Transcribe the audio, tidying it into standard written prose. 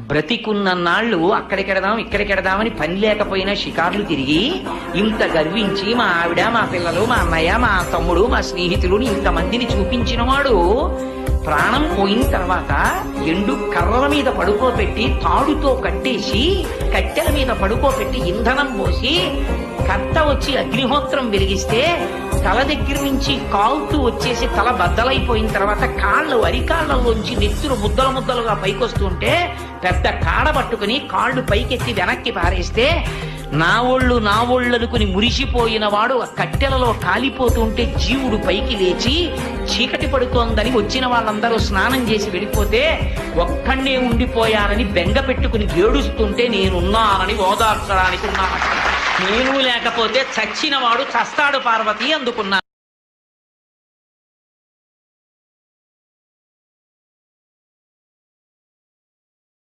బ్రతికున్న నాళ్ళు అక్కడికెడదాం ఇక్కడికెడదామని పని లేకపోయినా షికార్లు తిరిగి ఇంత గర్వించి మా ఆవిడ మా పిల్లలు మా అన్నయ్య మా తమ్ముడు మా స్నేహితులు ఇంతమందిని చూపించిన వాడు ప్రాణం పోయిన తర్వాత ఎండు కర్రల మీద పడుకోబెట్టి తాడుతో కట్టేసి కట్టెల మీద పడుకోబెట్టి ఇంధనం పోసి కట్ట వచ్చి అగ్నిహోత్రం వెలిగిస్తే తల దగ్గర నుంచి కాలుతూ వచ్చేసి తల బద్దలైపోయిన తర్వాత కాళ్ళు అరికాళ్ళలోంచి నెత్తురు ముద్దలు ముద్దలుగా పైకొస్తుంటే పెద్ద కాడ పట్టుకుని కాళ్ళు పైకెత్తి వెనక్కి పారేస్తే నా ఒళ్ళు అనుకుని మురిసిపోయిన వాడు ఆ కట్టెలలో కాలిపోతుంటే జీవుడు పైకి లేచి చీకటి పడుతోందని వచ్చిన వాళ్ళందరూ స్నానం చేసి వెళ్ళిపోతే ఒక్కడే ఉండిపోయానని బెంగ పెట్టుకుని ఏడుస్తుంటే నేనున్నానని ఓదార్చడానికి ఉన్నాను. నేను లేకపోతే చచ్చిన వాడు చస్తాడు పార్వతి అందుకున్నాను.